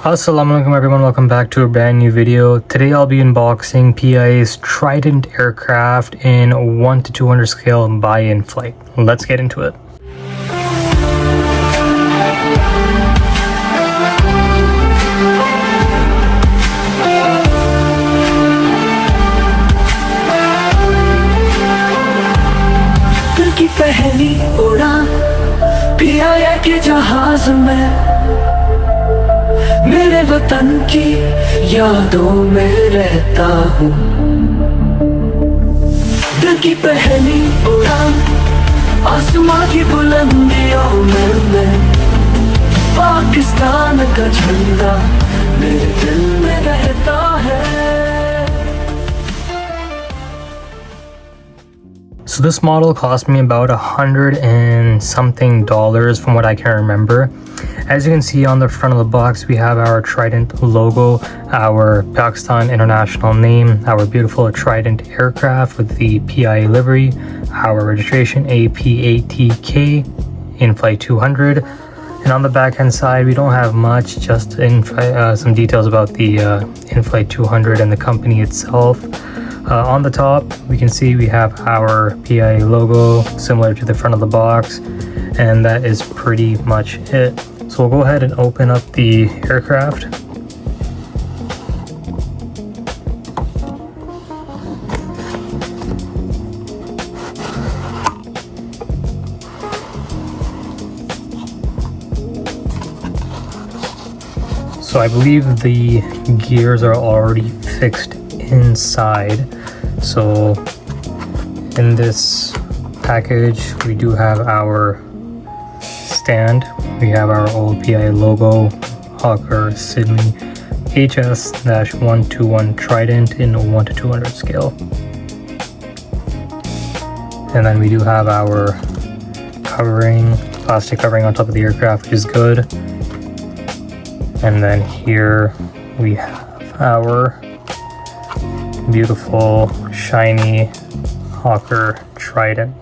Assalamualaikum everyone, welcome back to a brand new video. Today I'll be unboxing PIA's Trident aircraft in 1 to 200 scale by INFLIGHT. Let's get into it. दिल की पहली उड़ान PIA के जहाज में मेरे वतन की यादों में रहता हूँ। दिल की पहली उड़ान आसमां की बुलंदियों में मैं पाकिस्तान का झंडा मेरे दिल में रहता है। So this model cost me about $100 and something from what I can remember. As you can see on the front of the box, we have our Trident logo, our Pakistan International name, our beautiful Trident aircraft with the PIA livery, our registration AP-ATK, INFLIGHT200. And on the back hand side, we don't have much, just some details about the INFLIGHT200 and the company itself. On the top, we can see we have our PIA logo similar to the front of the box, and that is pretty much it. So we'll go ahead and open up the aircraft. So I believe the gears are already fixed inside. So in this package we do have our stand, we have our old PIA logo, Hawker Siddeley HS-121 Trident in a 1 to 200 scale, and then we do have our covering, plastic covering on top of the aircraft, which is good. And then here we have our beautiful shiny Hawker Trident.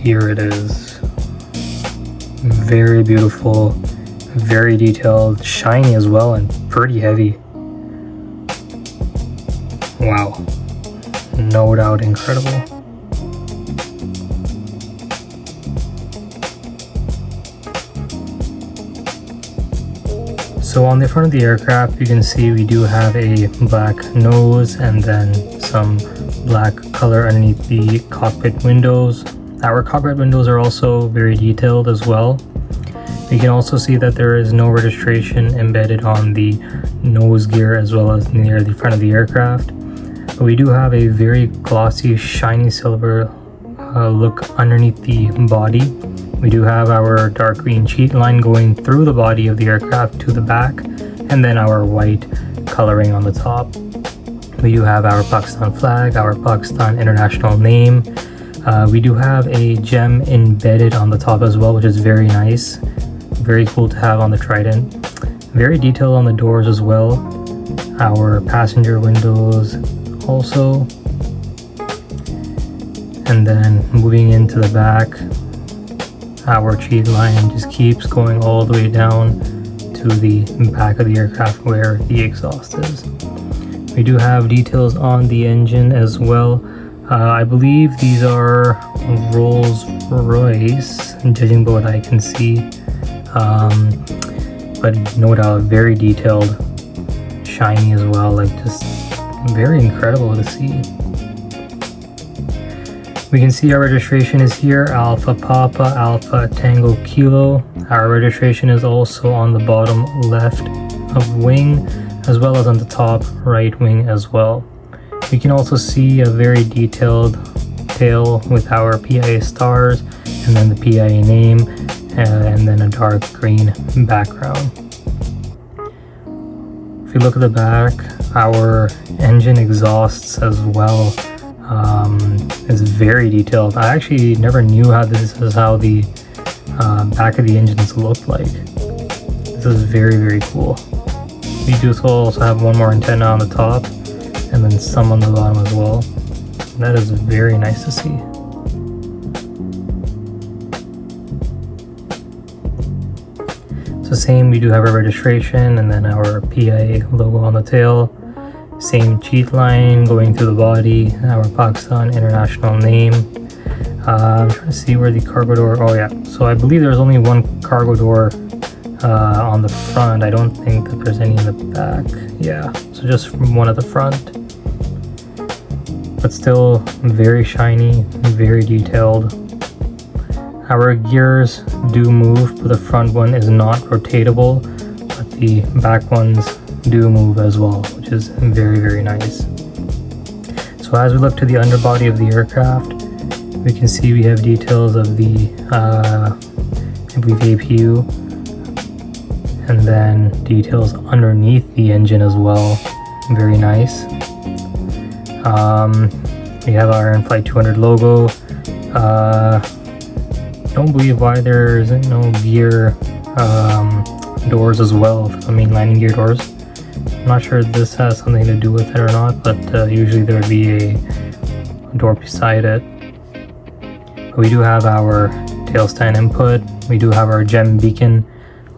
Here it is. Very beautiful, very detailed, shiny as well, and pretty heavy. Wow, no doubt incredible. So on the front of the aircraft, you can see we do have a black nose and then some black color underneath the cockpit windows. Our cockpit windows are also very detailed as well. You can also see that there is no registration embedded on the nose gear as well as near the front of the aircraft. But we do have a very glossy, shiny silver look underneath the body. We do have our dark green sheet line going through the body of the aircraft to the back, and then our white coloring on the top. We do have our Pakistan flag, our Pakistan International name. We do have a gem embedded on the top as well, which is very nice. Very cool to have on the Trident. Very detailed on the doors as well. Our passenger windows also. And then moving into the back, our sheet line just keeps going all the way down to the back of the aircraft where the exhaust is. We do have details on the engine as well. I believe these are Rolls-Royce, judging by what I can see. But no doubt very detailed, shiny as well, like just very incredible to see. We can see our registration is here, Alpha Papa Alpha Tango Kilo. Our registration is also on the bottom left of wing, as well as on the top right wing as well. We can also see a very detailed tail with our PIA stars, and then the PIA name, and then a dark green background. If you look at the back, our engine exhausts as well. Is very detailed. I actually never knew how this is how the back of the engines look like. This is very, very cool. We do also have one more antenna on the top, and then some on the bottom as well. That is very nice to see. So same, we do have our registration and then our PIA logo on the tail. Same cheat line going through the body, our Pakistan International name. I'm trying to see where the cargo door, oh yeah, so I believe there's only one cargo door on the front. I don't think that there's any in the back. Yeah, so just one at the front, but still very shiny, very detailed. Our gears do move, but the front one is not rotatable, but the back ones do move as well, which is very, very nice. So as we look to the underbody of the aircraft, we can see we have details of the I believe APU, and then details underneath the engine as well. Very nice. We have our INFLIGHT200 logo. Don't believe why there isn't no gear doors as well for the main landing gear doors. I'm not sure if this has something to do with it or not, but usually there would be a door beside it. But we do have our tail stand input. We do have our gem beacon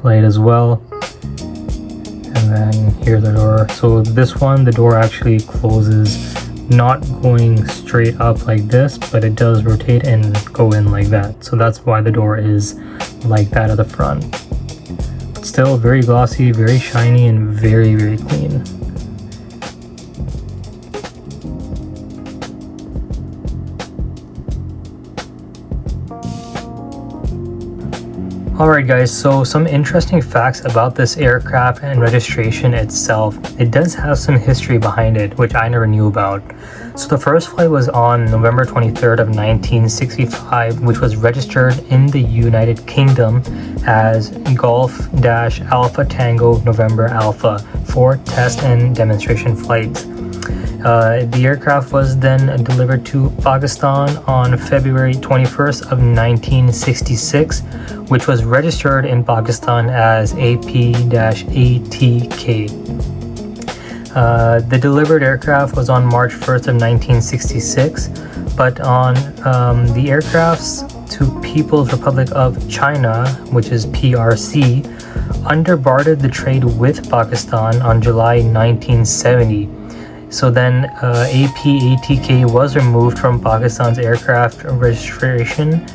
light as well. And then here's the door. So this one, the door actually closes, not going straight up like this, but it does rotate and go in like that. So that's why the door is like that at the front. Still very glossy, very shiny, and very, very clean. Alright guys, so some interesting facts about this aircraft and registration itself. It does have some history behind it, which I never knew about. So the first flight was on November 23rd of 1965, which was registered in the United Kingdom as Golf-Alpha Tango November Alpha for test and demonstration flights. The aircraft was then delivered to Pakistan on February 21st of 1966, which was registered in Pakistan as AP-ATK. The delivered aircraft was on March 1st of 1966, but on the aircrafts to People's Republic of China, which is PRC, underboarded the trade with Pakistan on July 1970. So then AP-ATK was removed from Pakistan's aircraft registration,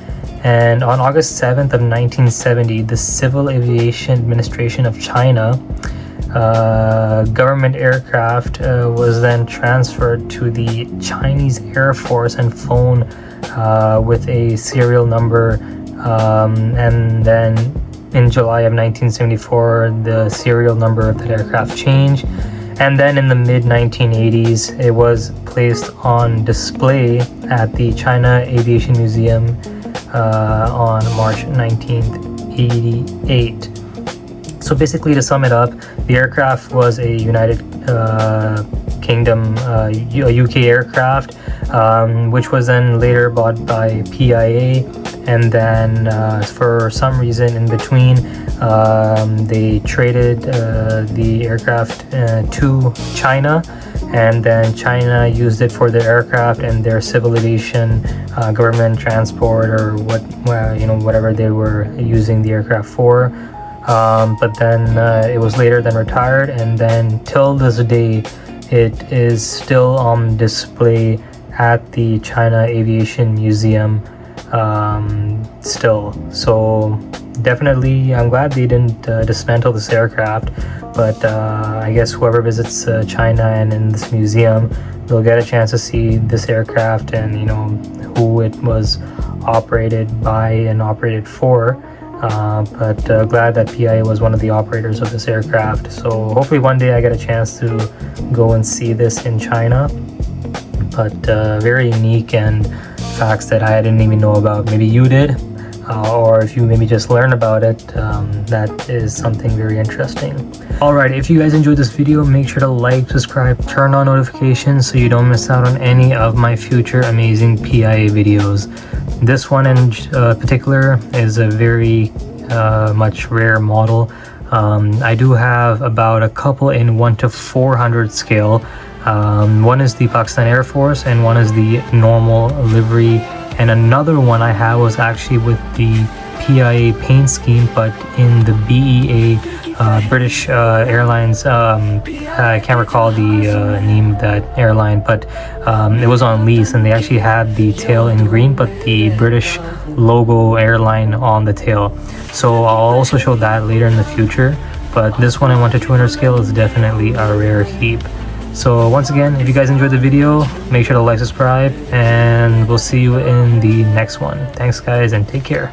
and on August 7th of 1970, the Civil Aviation Administration of China government aircraft was then transferred to the Chinese Air Force and flown with a serial number, and then in July of 1974, the serial number of that aircraft changed. And then in the mid-1980s, it was placed on display at the China Aviation Museum on March 1988. So basically, to sum it up, the aircraft was a United Kingdom, UK aircraft, which was then later bought by PIA. And then for some reason in between, they traded the aircraft to China, and then China used it for their aircraft and their civil aviation, government transport, or whatever they were using the aircraft for. But then it was later then retired, and then till this day it is still on display at the China Aviation Museum still. So definitely I'm glad they didn't dismantle this aircraft, but I guess whoever visits China and in this museum, they'll get a chance to see this aircraft and who it was operated by and operated for. But glad that PIA was one of the operators of this aircraft. So hopefully one day I get a chance to go and see this in China. But very unique and facts that I didn't even know about. Maybe you did, or if you maybe just learned about it, that is something very interesting. Alright, if you guys enjoyed this video, make sure to like, subscribe, turn on notifications so you don't miss out on any of my future amazing PIA videos. This one in particular is a very much rare model. I do have about a couple in 1 to 400 scale. One is the Pakistan Air Force and one is the normal livery, and another one I have was actually with the PIA paint scheme, but in the BEA British Airlines, I can't recall the name of that airline, but it was on lease, and they actually had the tail in green, but the British logo airline on the tail. So I'll also show that later in the future, but this one I 1:200 scale is definitely a rare heap. So once again, if you guys enjoyed the video, make sure to like, subscribe, and we'll see you in the next one. Thanks guys, and take care.